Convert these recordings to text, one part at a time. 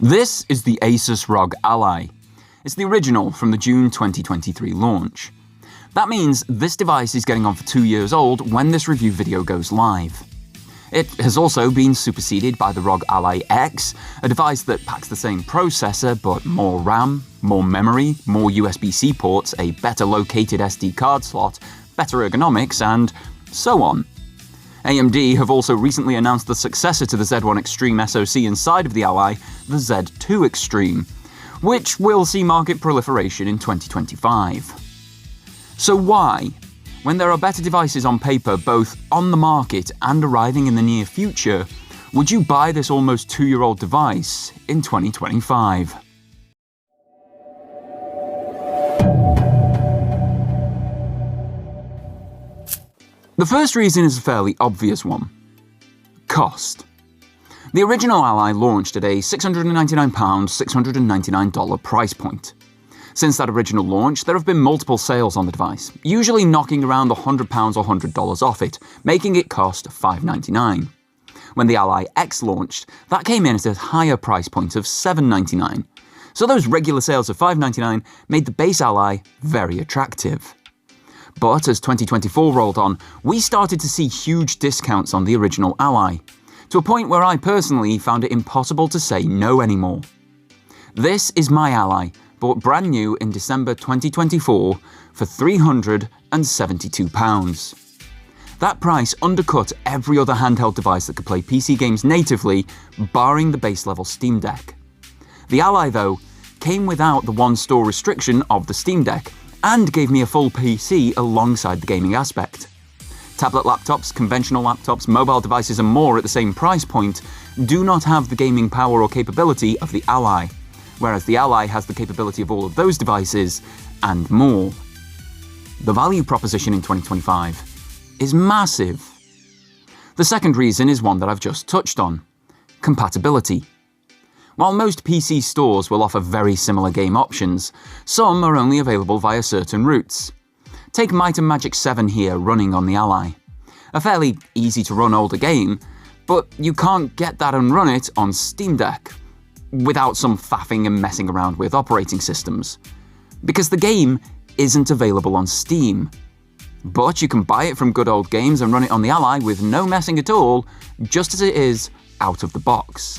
This is the ASUS ROG Ally. It's the original from the June 2023 launch. That means this device is getting on for 2 years old when this review video goes live. It has also been superseded by the ROG Ally X, a device that packs the same processor but more RAM, more memory, more USB-C ports, a better located SD card slot, better ergonomics, and so on. AMD have also recently announced the successor to the Z1 Extreme SoC inside of the Ally, the Z2 Extreme, which will see market proliferation in 2025. So why, when there are better devices on paper both on the market and arriving in the near future, would you buy this almost 2-year-old device in 2025? The first reason is a fairly obvious one. Cost. The original Ally launched at a £699, $699 price point. Since that original launch, there have been multiple sales on the device, usually knocking around £100 or $100 off it, making it cost $599. When the Ally X launched, that came in at a higher price point of $799. So those regular sales of $599 made the base Ally very attractive. But as 2024 rolled on, we started to see huge discounts on the original Ally, to a point where I personally found it impossible to say no anymore. This is my Ally, bought brand new in December 2024 for £372. That price undercut every other handheld device that could play PC games natively, barring the base level Steam Deck. The Ally, though, came without the one-store restriction of the Steam Deck, and gave me a full PC alongside the gaming aspect. Tablet laptops, conventional laptops, mobile devices and more at the same price point do not have the gaming power or capability of the Ally, whereas the Ally has the capability of all of those devices and more. The value proposition in 2025 is massive. The second reason is one that I've just touched on: compatibility. While most PC stores will offer very similar game options, some are only available via certain routes. Take Might and Magic 7 here running on the Ally. A fairly easy to run older game, but you can't get that and run it on Steam Deck without some faffing and messing around with operating systems, because the game isn't available on Steam. But you can buy it from Good Old Games and run it on the Ally with no messing at all, just as it is out of the box.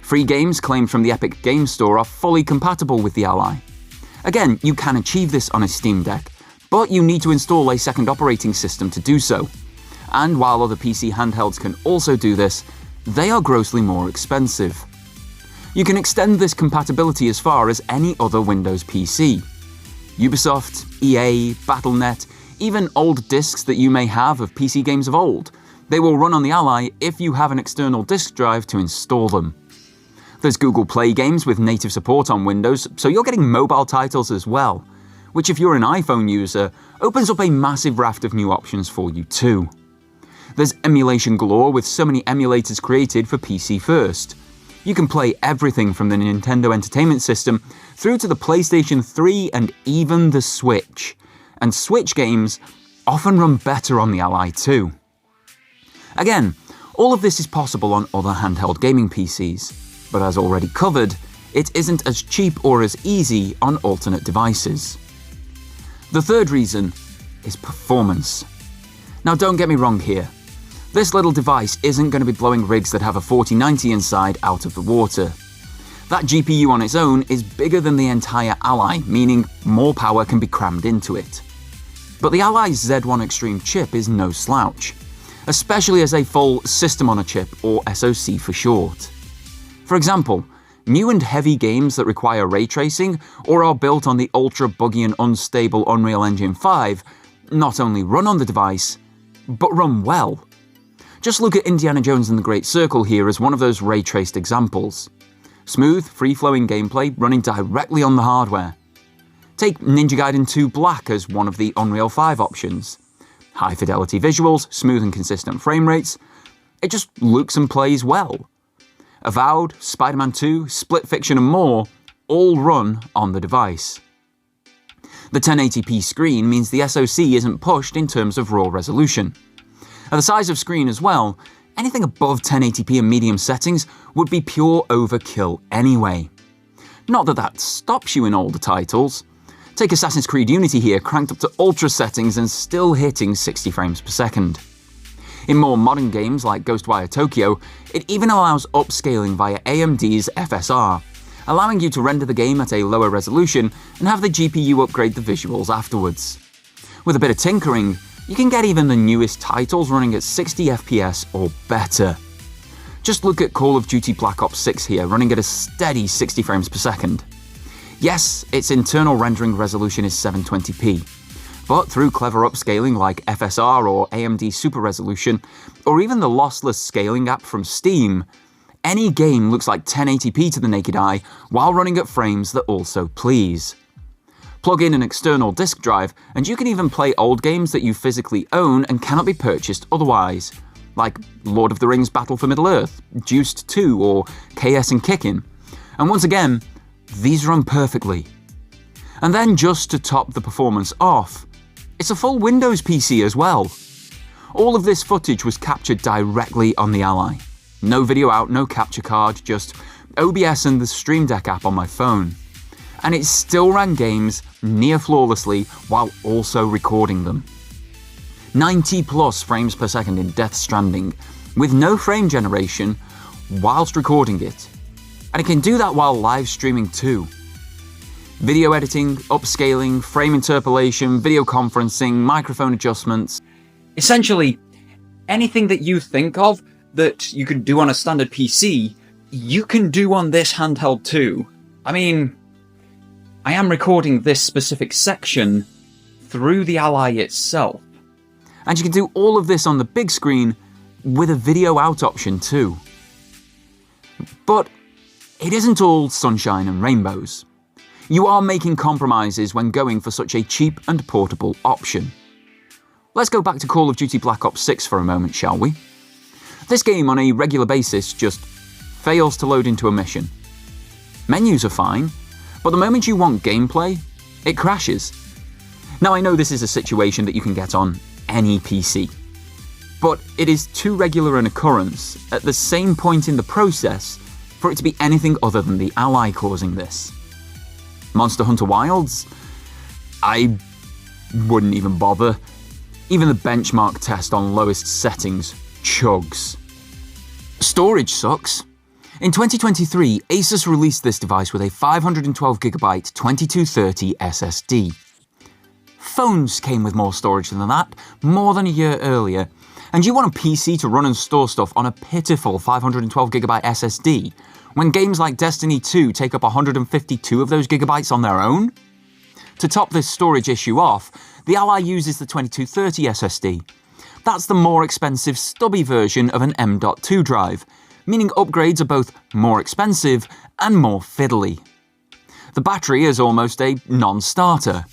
Free games claimed from the Epic Games Store are fully compatible with the Ally. Again, you can achieve this on a Steam Deck, but you need to install a second operating system to do so. And while other PC handhelds can also do this, they are grossly more expensive. You can extend this compatibility as far as any other Windows PC. Ubisoft, EA, Battle.net, even old discs that you may have of PC games of old, they will run on the Ally if you have an external disk drive to install them. There's Google Play games with native support on Windows, so you're getting mobile titles as well, which if you're an iPhone user, opens up a massive raft of new options for you too. There's emulation galore with so many emulators created for PC first. You can play everything from the Nintendo Entertainment System through to the PlayStation 3 and even the Switch. And Switch games often run better on the Ally too. Again, all of this is possible on other handheld gaming PCs. But as already covered, it isn't as cheap or as easy on alternate devices. The third reason is performance. Now don't get me wrong here. This little device isn't going to be blowing rigs that have a 4090 inside out of the water. That GPU on its own is bigger than the entire Ally, meaning more power can be crammed into it. But the Ally's Z1 Extreme chip is no slouch, especially as a full System on a Chip, or SoC for short. For example, new and heavy games that require ray tracing or are built on the ultra buggy and unstable Unreal Engine 5 not only run on the device, but run well. Just look at Indiana Jones and the Great Circle here as one of those ray-traced examples. Smooth, free-flowing gameplay running directly on the hardware. Take Ninja Gaiden 2 Black as one of the Unreal 5 options. High-fidelity visuals, smooth and consistent frame rates. It just looks and plays well. Avowed, Spider-Man 2, Split Fiction and more all run on the device. The 1080p screen means the SoC isn't pushed in terms of raw resolution. At the size of screen as well, anything above 1080p and medium settings would be pure overkill anyway. Not that that stops you in older titles. Take Assassin's Creed Unity here, cranked up to ultra settings and still hitting 60 frames per second. In more modern games like Ghostwire Tokyo, it even allows upscaling via AMD's FSR, allowing you to render the game at a lower resolution and have the GPU upgrade the visuals afterwards. With a bit of tinkering, you can get even the newest titles running at 60 FPS or better. Just look at Call of Duty Black Ops 6 here, running at a steady 60 frames per second. Yes, its internal rendering resolution is 720p, but through clever upscaling like FSR or AMD Super Resolution, or even the lossless scaling app from Steam, any game looks like 1080p to the naked eye while running at frames that also please. Plug in an external disk drive and you can even play old games that you physically own and cannot be purchased otherwise, like Lord of the Rings Battle for Middle-earth, Juiced 2 or KS and Kickin'. And once again, these run perfectly. And then just to top the performance off, it's a full Windows PC as well. All of this footage was captured directly on the Ally. No video out, no capture card, just OBS and the Stream Deck app on my phone. And it still ran games near flawlessly while also recording them. 90 plus frames per second in Death Stranding, with no frame generation whilst recording it. And it can do that while live streaming too. Video editing, upscaling, frame interpolation, video conferencing, microphone adjustments. Essentially, anything that you think of that you could do on a standard PC, you can do on this handheld too. I mean, I am recording this specific section through the Ally itself. And you can do all of this on the big screen with a video out option too. But it isn't all sunshine and rainbows. You are making compromises when going for such a cheap and portable option. Let's go back to Call of Duty Black Ops 6 for a moment, shall we? This game on a regular basis just fails to load into a mission. Menus are fine, but the moment you want gameplay, it crashes. Now I know this is a situation that you can get on any PC, but it is too regular an occurrence at the same point in the process for it to be anything other than the Ally causing this. Monster Hunter Wilds? I wouldn't even bother. Even the benchmark test on lowest settings chugs. Storage sucks. In 2023, ASUS released this device with a 512GB 2230 SSD. Phones came with more storage than that, more than a year earlier, and you want a PC to run and store stuff on a pitiful 512GB SSD, when games like Destiny 2 take up 152 of those gigabytes on their own? To top this storage issue off, the Ally uses the 2230 SSD. That's the more expensive stubby version of an M.2 drive, meaning upgrades are both more expensive and more fiddly. The battery is almost a non-starter.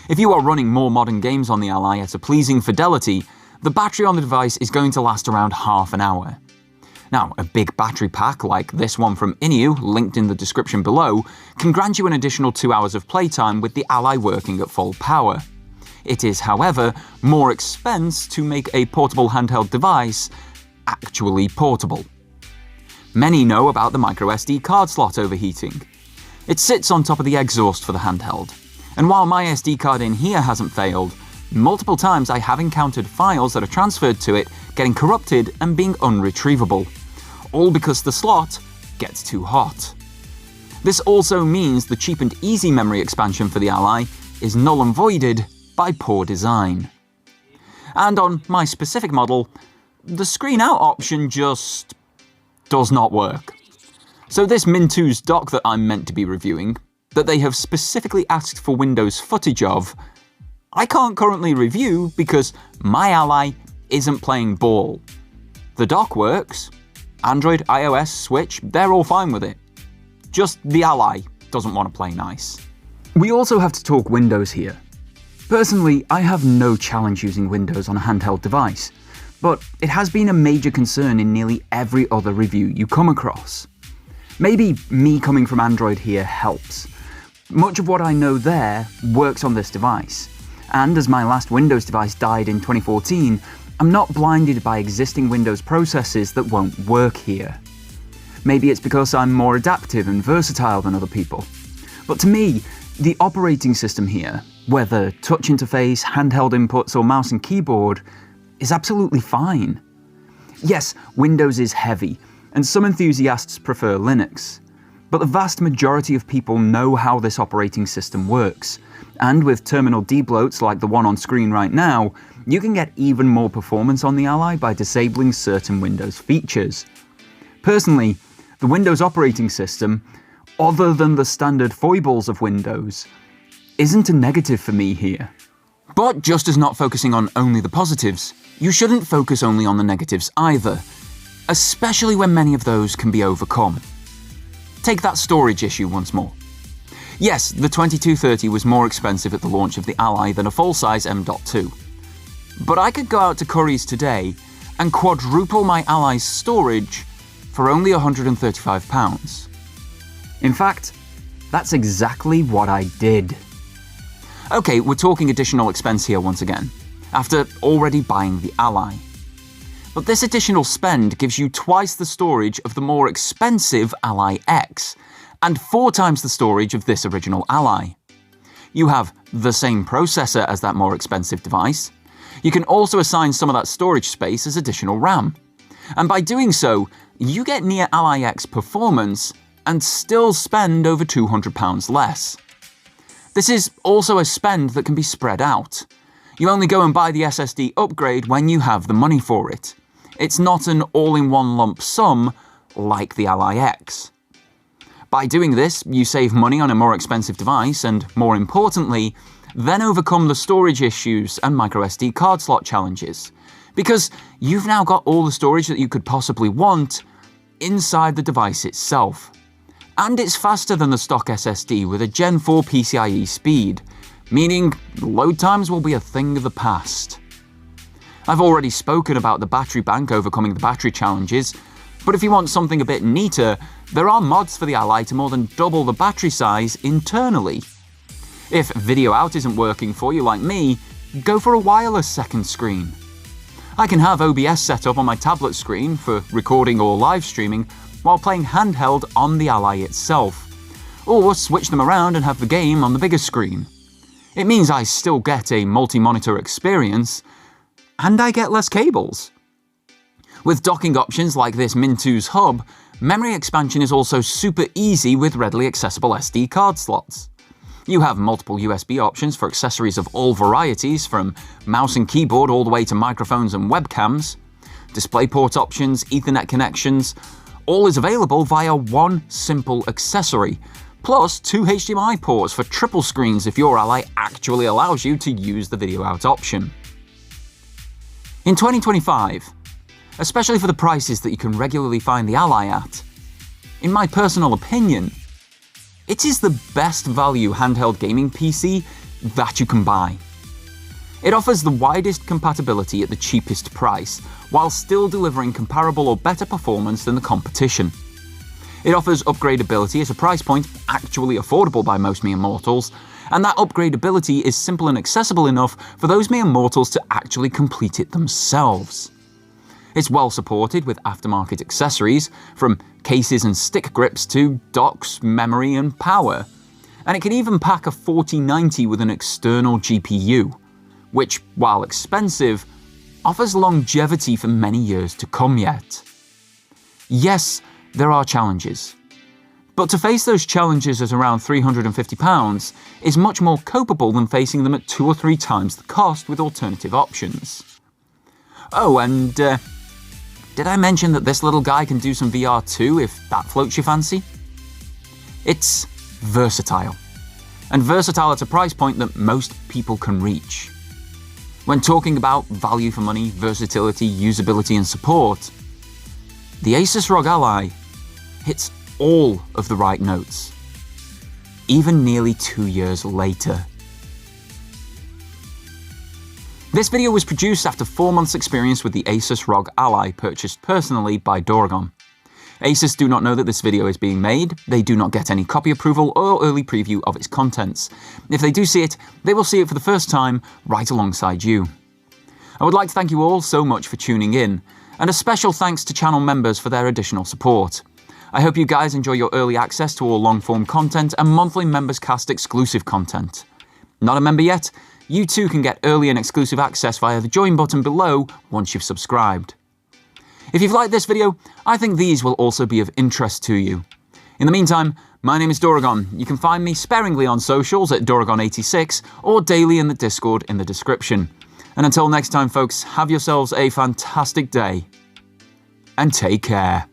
If you are running more modern games on the Ally at a pleasing fidelity, the battery on the device is going to last around half an hour. Now, a big battery pack like this one from Inu, linked in the description below, can grant you an additional 2 hours of playtime with the Ally working at full power. It is, however, more expense to make a portable handheld device actually portable. Many know about the microSD card slot overheating. It sits on top of the exhaust for the handheld, and while my SD card in here hasn't failed, multiple times I have encountered files that are transferred to it getting corrupted and being unretrievable, all because the slot gets too hot. This also means the cheap and easy memory expansion for the Ally is null and voided by poor design. And on my specific model, the screen out option just does not work. So this Min2's dock that I'm meant to be reviewing, that they have specifically asked for Windows footage of, I can't currently review because my Ally isn't playing ball. The dock works. Android, iOS, Switch, they're all fine with it. Just the Ally doesn't want to play nice. We also have to talk Windows here. Personally, I have no challenge using Windows on a handheld device, but it has been a major concern in nearly every other review you come across. Maybe me coming from Android here helps. Much of what I know there works on this device, and as my last Windows device died in 2014, I'm not blinded by existing Windows processes that won't work here. Maybe it's because I'm more adaptive and versatile than other people. But to me, the operating system here, whether touch interface, handheld inputs, or mouse and keyboard, is absolutely fine. Yes, Windows is heavy, and some enthusiasts prefer Linux. But the vast majority of people know how this operating system works, and with terminal debloats like the one on screen right now, you can get even more performance on the Ally by disabling certain Windows features. Personally, the Windows operating system, other than the standard foibles of Windows, isn't a negative for me here. But just as not focusing on only the positives, you shouldn't focus only on the negatives either, especially when many of those can be overcome. Take that storage issue once more. Yes, the 2230 was more expensive at the launch of the Ally than a full-size M.2. But I could go out to Currys today and quadruple my Ally's storage for only £135. In fact, that's exactly what I did. Okay, we're talking additional expense here once again, after already buying the Ally. But this additional spend gives you twice the storage of the more expensive Ally X, and 4 times the storage of this original Ally. You have the same processor as that more expensive device. You can also assign some of that storage space as additional RAM. And by doing so, you get near Ally X performance and still spend over £200 less. This is also a spend that can be spread out. You only go and buy the SSD upgrade when you have the money for it. It's not an all-in-one lump sum like the Ally X. By doing this, you save money on a more expensive device and, more importantly, then overcome the storage issues and microSD card slot challenges, because you've now got all the storage that you could possibly want inside the device itself. And it's faster than the stock SSD with a Gen 4 PCIe speed, meaning load times will be a thing of the past. I've already spoken about the battery bank overcoming the battery challenges, but if you want something a bit neater, there are mods for the Ally to more than double the battery size internally. If video out isn't working for you like me, go for a wireless second screen. I can have OBS set up on my tablet screen for recording or live streaming while playing handheld on the Ally itself, or switch them around and have the game on the bigger screen. It means I still get a multi-monitor experience, and I get less cables. With docking options like this Min 2's hub, memory expansion is also super easy with readily accessible SD card slots. You have multiple USB options for accessories of all varieties, from mouse and keyboard all the way to microphones and webcams. DisplayPort options, Ethernet connections, all is available via one simple accessory, plus 2 HDMI ports for triple screens if your Ally actually allows you to use the video out option. In 2025, especially for the prices that you can regularly find the Ally at, in my personal opinion, it is the best value handheld gaming PC that you can buy. It offers the widest compatibility at the cheapest price, while still delivering comparable or better performance than the competition. It offers upgradability at a price point actually affordable by most mere mortals, and that upgradability is simple and accessible enough for those mere mortals to actually complete it themselves. It's well supported with aftermarket accessories, from cases and stick grips to docks, memory and power. And it can even pack a 4090 with an external GPU, which, while expensive, offers longevity for many years to come yet. Yes, there are challenges. But to face those challenges at around £350 is much more copable than facing them at 2 or 3 times the cost with alternative options. Oh, and did I mention that this little guy can do some VR too, if that floats your fancy? It's versatile. And versatile at a price point that most people can reach. When talking about value for money, versatility, usability and support, the ASUS ROG Ally hits all of the right notes, even nearly 2 years later. This video was produced after 4 months' experience with the ASUS ROG Ally, purchased personally by Doragon. ASUS do not know that this video is being made, they do not get any copy approval or early preview of its contents. If they do see it, they will see it for the first time right alongside you. I would like to thank you all so much for tuning in, and a special thanks to channel members for their additional support. I hope you guys enjoy your early access to all long-form content and monthly Members Cast exclusive content. Not a member yet? You too can get early and exclusive access via the join button below once you've subscribed. If you've liked this video, I think these will also be of interest to you. In the meantime, my name is Doragon. You can find me sparingly on socials at Doragon86 or daily in the Discord in the description. And until next time folks, have yourselves a fantastic day and take care.